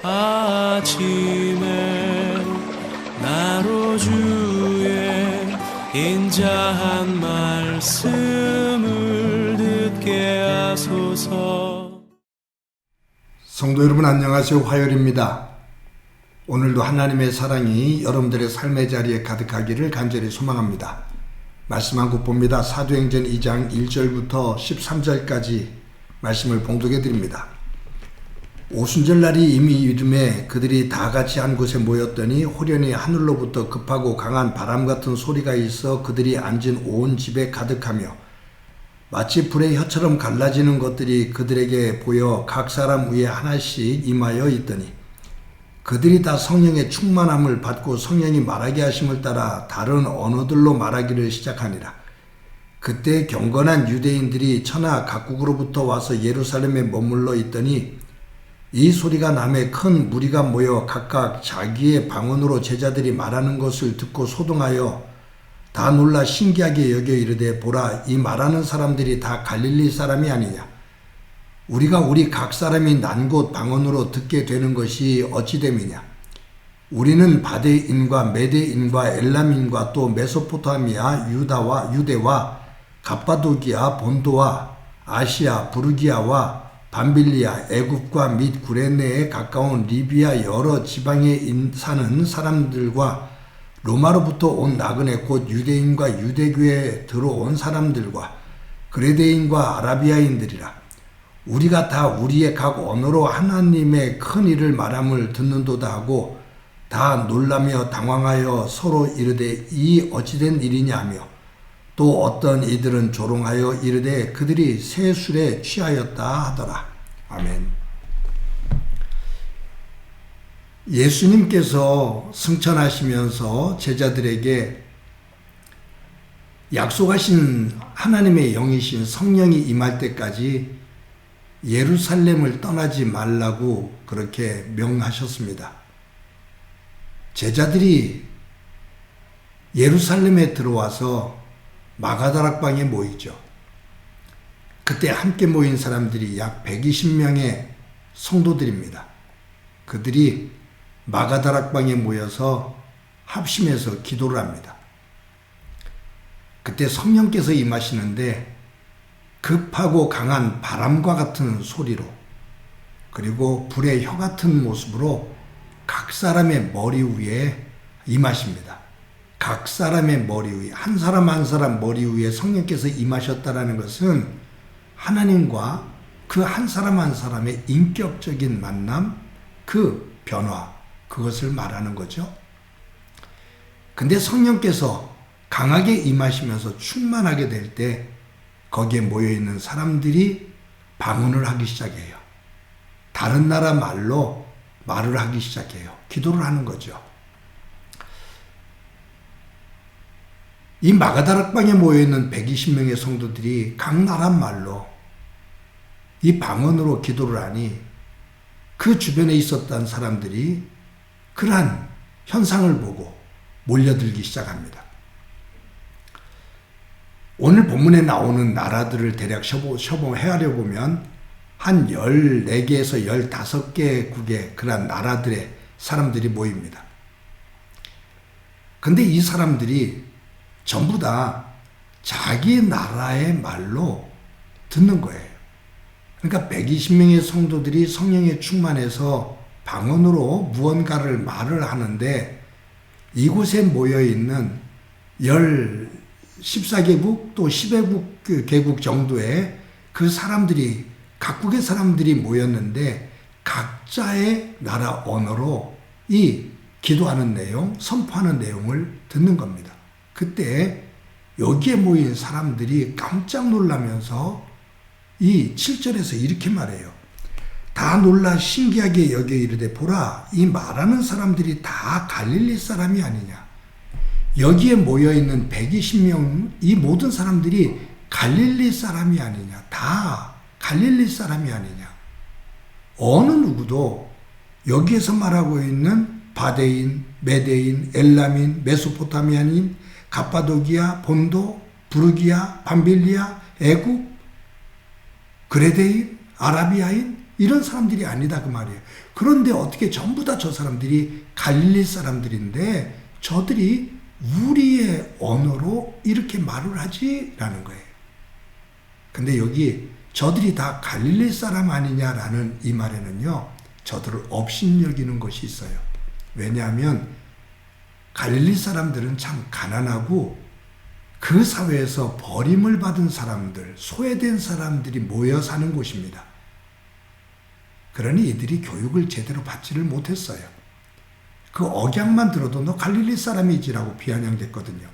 아침에 나로 주의 인자한 말씀을 듣게 하소서. 성도 여러분 안녕하세요. 화요일입니다. 오늘도 하나님의 사랑이 여러분들의 삶의 자리에 가득하기를 간절히 소망합니다. 말씀 한 곳 봅니다. 사도행전 2장 1절부터 13절까지 말씀을 봉독해 드립니다. 오순절 날이 이미 이름에 그들이 다 같이 한 곳에 모였더니 호련히 하늘로부터 급하고 강한 바람 같은 소리가 있어 그들이 앉은 온 집에 가득하며 마치 불의 혀처럼 갈라지는 것들이 그들에게 보여 각 사람 위에 하나씩 임하여 있더니 그들이 다 성령의 충만함을 받고 성령이 말하게 하심을 따라 다른 언어들로 말하기를 시작하니라. 그때 경건한 유대인들이 천하 각국으로부터 와서 예루살렘에 머물러 있더니 이 소리가 남에 큰 무리가 모여 각각 자기의 방언으로 제자들이 말하는 것을 듣고 소동하여 다 놀라 신기하게 여겨 이르되 보라, 이 말하는 사람들이 다 갈릴리 사람이 아니냐. 우리가 우리 각 사람이 난 곳 방언으로 듣게 되는 것이 어찌 됨이냐. 우리는 바데인과 메데인과 엘람인과 또 메소포타미아 유대와 갑바도기아 본도와 아시아 부르기아와 밤빌리아 애굽과 및 구레네에 가까운 리비아 여러 지방에 사는 사람들과 로마로부터 온 나그네 곧 유대인과 유대교에 들어온 사람들과 그레데인과 아라비아인들이라. 우리가 다 우리의 각 언어로 하나님의 큰 일을 말함을 듣는도다 하고 다 놀라며 당황하여 서로 이르되 이 어찌된 일이냐 하며 또 어떤 이들은 조롱하여 이르되 그들이 새 술에 취하였다 하더라. 아멘. 예수님께서 승천하시면서 제자들에게 약속하신 하나님의 영이신 성령이 임할 때까지 예루살렘을 떠나지 말라고 그렇게 명하셨습니다. 제자들이 예루살렘에 들어와서 마가다락방에 모이죠. 그때 함께 모인 사람들이 약 120명의 성도들입니다. 그들이 마가다락방에 모여서 합심해서 기도를 합니다. 그때 성령께서 임하시는데 급하고 강한 바람과 같은 소리로 그리고 불의 혀 같은 모습으로 각 사람의 머리 위에 임하십니다. 각 사람의 머리 위에, 한 사람 한 사람 머리 위에 성령께서 임하셨다라는 것은 하나님과 그 한 사람 한 사람의 인격적인 만남, 그 변화, 그것을 말하는 거죠. 근데 성령께서 강하게 임하시면서 충만하게 될 때 거기에 모여있는 사람들이 방언을 하기 시작해요. 다른 나라 말로 말을 하기 시작해요. 기도를 하는 거죠. 이 마가다락방에 모여있는 120명의 성도들이 각 나라 말로 이 방언으로 기도를 하니 그 주변에 있었던 사람들이 그러한 현상을 보고 몰려들기 시작합니다. 오늘 본문에 나오는 나라들을 대략 헤아려 보면 한 14개에서 15개국의 그러한 나라들의 사람들이 모입니다. 근데 이 사람들이 전부 다 자기 나라의 말로 듣는 거예요. 그러니까 120명의 성도들이 성령에 충만해서 방언으로 무언가를 말을 하는데 이곳에 모여있는 14개국 또 10개국 정도의 그 사람들이 각국의 사람들이 모였는데 각자의 나라 언어로 이 기도하는 내용, 선포하는 내용을 듣는 겁니다. 그때 여기에 모인 사람들이 깜짝 놀라면서 이 7절에서 이렇게 말해요. 다 놀라 신기하게 여겨 이르되 보라, 이 말하는 사람들이 다 갈릴리 사람이 아니냐. 여기에 모여있는 120명 이 모든 사람들이 갈릴리 사람이 아니냐. 다 갈릴리 사람이 아니냐. 어느 누구도 여기에서 말하고 있는 바데인, 메데인, 엘람인, 메소포타미아인, 갑바도기아, 본도, 부르기아, 밤빌리아, 애굽, 그레데인, 아라비아인 이런 사람들이 아니다 그 말이에요. 그런데 어떻게 전부 다 저 사람들이 갈릴리 사람들인데 저들이 우리의 언어로 이렇게 말을 하지라는 거예요. 근데 여기 저들이 다 갈릴리 사람 아니냐라는 이 말에는요, 저들을 업신여기는 것이 있어요. 왜냐하면 갈릴리 사람들은 참 가난하고 그 사회에서 버림을 받은 사람들, 소외된 사람들이 모여 사는 곳입니다. 그러니 이들이 교육을 제대로 받지를 못했어요. 그 억양만 들어도 너 갈릴리 사람이지라고 비아냥댔거든요.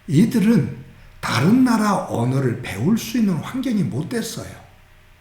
이들은 다른 나라 언어를 배울 수 있는 환경이 못 됐어요.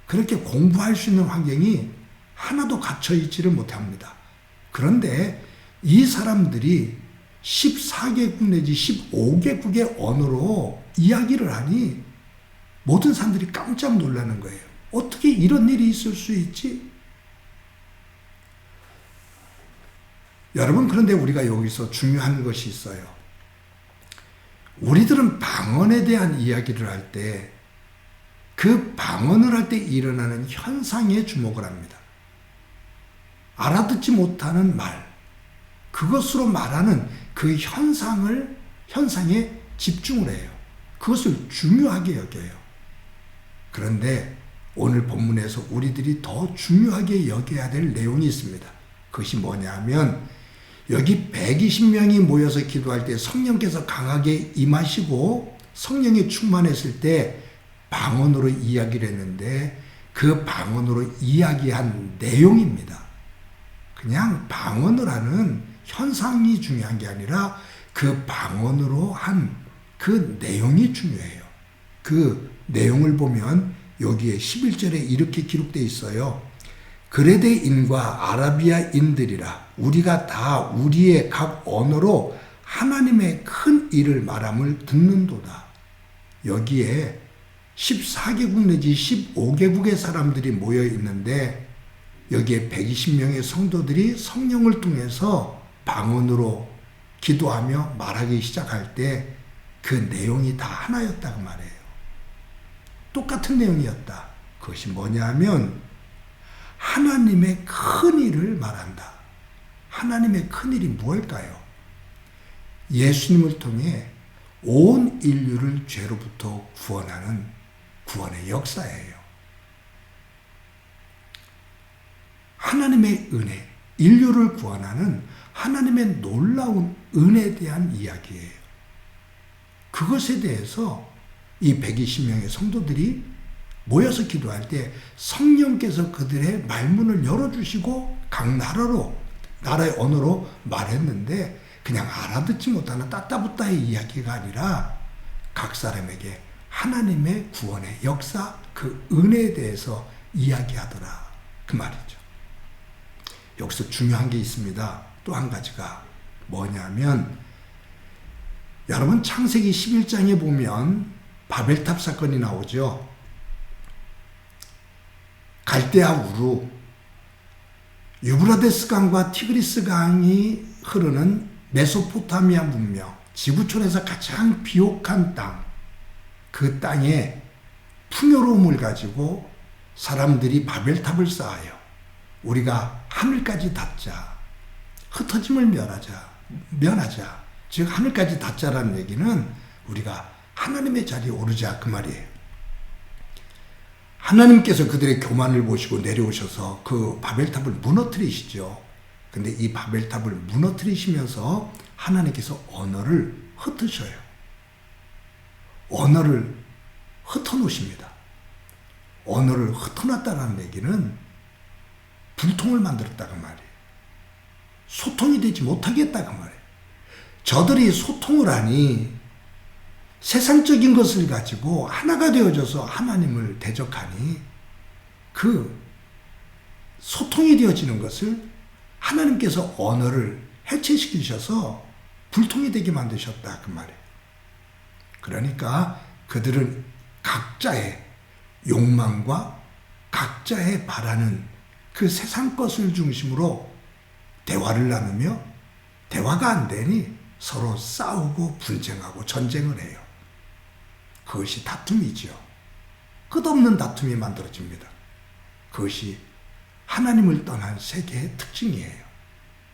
그렇게 공부할 수 있는 환경이 하나도 갖춰 있지를 못합니다. 그런데 이 사람들이 14개국 내지 15개국의 언어로 이야기를 하니 모든 사람들이 깜짝 놀라는 거예요. 어떻게 이런 일이 있을 수 있지? 여러분, 그런데 우리가 여기서 중요한 것이 있어요. 우리들은 방언에 대한 이야기를 할 때 그 방언을 할 때 일어나는 현상에 주목을 합니다. 알아듣지 못하는 말, 그것으로 말하는 그 현상에 집중을 해요. 그것을 중요하게 여겨요. 그런데 오늘 본문에서 우리들이 더 중요하게 여겨야 될 내용이 있습니다. 그것이 뭐냐면 여기 120명이 모여서 기도할 때 성령께서 강하게 임하시고 성령이 충만했을 때 방언으로 이야기를 했는데 그 방언으로 이야기한 내용입니다. 그냥 방언을 하는 현상이 중요한 게 아니라 그 방언으로 한 그 내용이 중요해요. 그 내용을 보면 여기에 11절에 이렇게 기록되어 있어요. 그레데인과 아라비아인들이라 우리가 다 우리의 각 언어로 하나님의 큰 일을 말함을 듣는도다. 여기에 14개국 내지 15개국의 사람들이 모여 있는데 여기에 120명의 성도들이 성령을 통해서 방언으로 기도하며 말하기 시작할 때 그 내용이 다 하나였다고 말해요. 똑같은 내용이었다. 그것이 뭐냐면 하나님의 큰 일을 말한다. 하나님의 큰 일이 무엇일까요? 예수님을 통해 온 인류를 죄로부터 구원하는 구원의 역사예요. 하나님의 은혜, 인류를 구원하는 하나님의 놀라운 은혜에 대한 이야기예요. 그것에 대해서 이 120명의 성도들이 모여서 기도할 때 성령께서 그들의 말문을 열어주시고 각 나라의 언어로 말했는데 그냥 알아듣지 못하는 따따붙다의 이야기가 아니라 각 사람에게 하나님의 구원의 역사, 그 은혜에 대해서 이야기하더라. 그 말이죠. 여기서 중요한 게 있습니다. 또 한 가지가 뭐냐면 여러분 창세기 11장에 보면 바벨탑 사건이 나오죠. 갈대아 우루, 유브라데스 강과 티그리스 강이 흐르는 메소포타미아 문명, 지구촌에서 가장 비옥한 땅, 그 땅에 풍요로움을 가지고 사람들이 바벨탑을 쌓아요. 우리가 하늘까지 닿자, 흩어짐을 면하자. 즉 하늘까지 닿자라는 얘기는 우리가 하나님의 자리에 오르자 그 말이에요. 하나님께서 그들의 교만을 보시고 내려오셔서 그 바벨탑을 무너뜨리시죠. 근데 이 바벨탑을 무너뜨리시면서 하나님께서 언어를 흩으셔요. 언어를 흩어놓으십니다. 언어를 흩어놨다는 얘기는 불통을 만들었다고 말이에요. 소통이 되지 못하게 했다고 말이에요. 저들이 소통을 하니 세상적인 것을 가지고 하나가 되어져서 하나님을 대적하니 그 소통이 되어지는 것을 하나님께서 언어를 해체시키셔서 불통이 되게 만드셨다 그 말이에요. 그러니까 그들은 각자의 욕망과 각자의 바라는 그 세상 것을 중심으로 대화를 나누며 대화가 안 되니 서로 싸우고 분쟁하고 전쟁을 해요. 그것이 다툼이지요. 끝없는 다툼이 만들어집니다. 그것이 하나님을 떠난 세계의 특징이에요.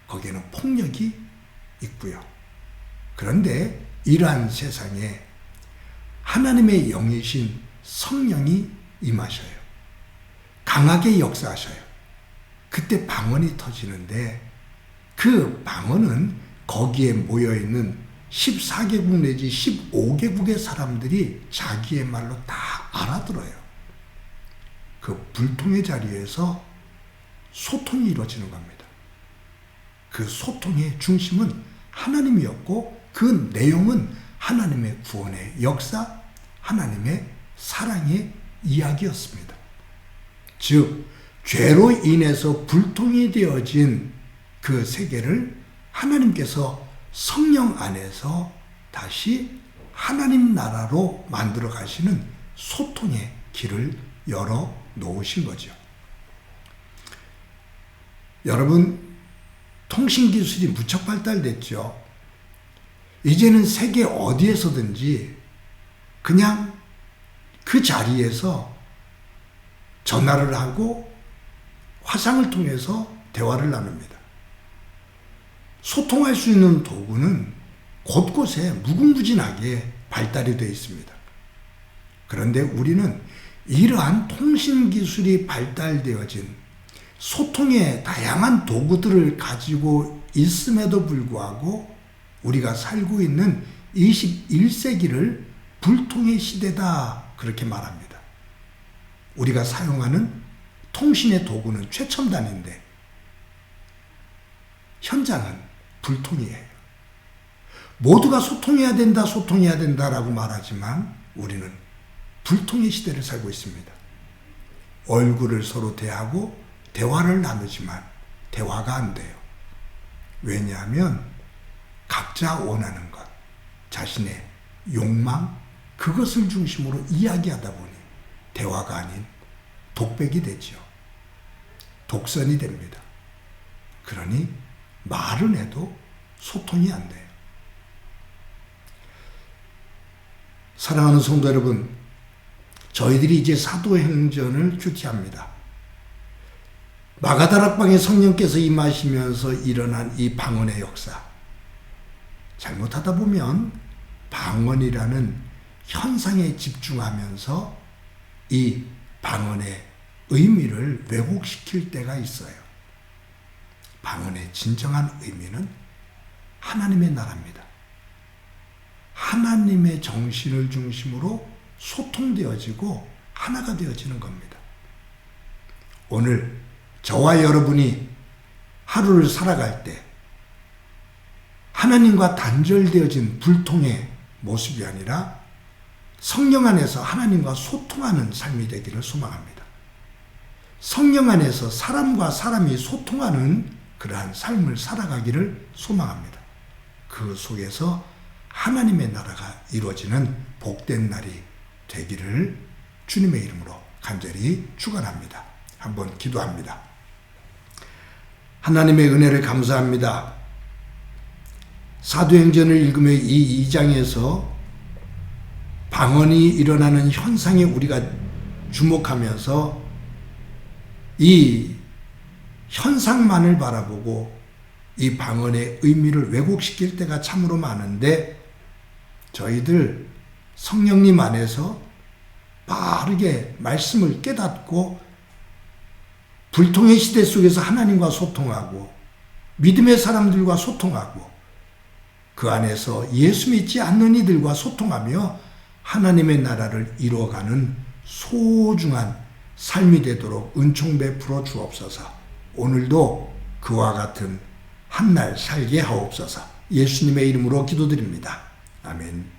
거기에는 폭력이 있고요. 그런데 이러한 세상에 하나님의 영이신 성령이 임하셔요. 강하게 역사하셔요. 그때 방언이 터지는데 그 방언은 거기에 모여있는 14개국 내지 15개국의 사람들이 자기의 말로 다 알아들어요. 그 불통의 자리에서 소통이 이루어지는 겁니다. 그 소통의 중심은 하나님이었고 그 내용은 하나님의 구원의 역사, 하나님의 사랑의 이야기였습니다. 즉 죄로 인해서 불통이 되어진 그 세계를 하나님께서 성령 안에서 다시 하나님 나라로 만들어 가시는 소통의 길을 열어 놓으신 거죠. 여러분, 통신기술이 무척 발달됐죠. 이제는 세계 어디에서든지 그냥 그 자리에서 전화를 하고 화상을 통해서 대화를 나눕니다. 소통할 수 있는 도구는 곳곳에 무궁무진하게 발달이 되어 있습니다. 그런데 우리는 이러한 통신기술이 발달되어진 소통의 다양한 도구들을 가지고 있음에도 불구하고 우리가 살고 있는 21세기를 불통의 시대다 그렇게 말합니다. 우리가 사용하는 통신의 도구는 최첨단인데 현장은 불통이에요. 모두가 소통해야 된다, 소통해야 된다라고 말하지만 우리는 불통의 시대를 살고 있습니다. 얼굴을 서로 대하고 대화를 나누지만 대화가 안 돼요. 왜냐하면 각자 원하는 것, 자신의 욕망, 그것을 중심으로 이야기하다 보니 대화가 아닌 독백이 되죠. 독선이 됩니다. 그러니 말은 해도 소통이 안 돼요. 사랑하는 성도 여러분, 저희들이 이제 사도행전을 큐티합니다. 마가다락방에 성령께서 임하시면서 일어난 이 방언의 역사. 잘못하다 보면 방언이라는 현상에 집중하면서 이 방언의 의미를 왜곡시킬 때가 있어요. 방언의 진정한 의미는 하나님의 나라입니다. 하나님의 정신을 중심으로 소통되어지고 하나가 되어지는 겁니다. 오늘 저와 여러분이 하루를 살아갈 때 하나님과 단절되어진 불통의 모습이 아니라 성령 안에서 하나님과 소통하는 삶이 되기를 소망합니다. 성령 안에서 사람과 사람이 소통하는 그러한 삶을 살아가기를 소망합니다. 그 속에서 하나님의 나라가 이루어지는 복된 날이 되기를 주님의 이름으로 간절히 축원합니다. 한번 기도합니다. 하나님의 은혜를 감사합니다. 사도행전을 읽으며 이 2장에서 방언이 일어나는 현상에 우리가 주목하면서 이 현상만을 바라보고 이 방언의 의미를 왜곡시킬 때가 참으로 많은데 저희들 성령님 안에서 바르게 말씀을 깨닫고 불통의 시대 속에서 하나님과 소통하고 믿음의 사람들과 소통하고 그 안에서 예수 믿지 않는 이들과 소통하며 하나님의 나라를 이루어가는 소중한 삶이 되도록 은총 베풀어 주옵소서. 오늘도 그와 같은 한 날 살게 하옵소서. 예수님의 이름으로 기도드립니다. 아멘.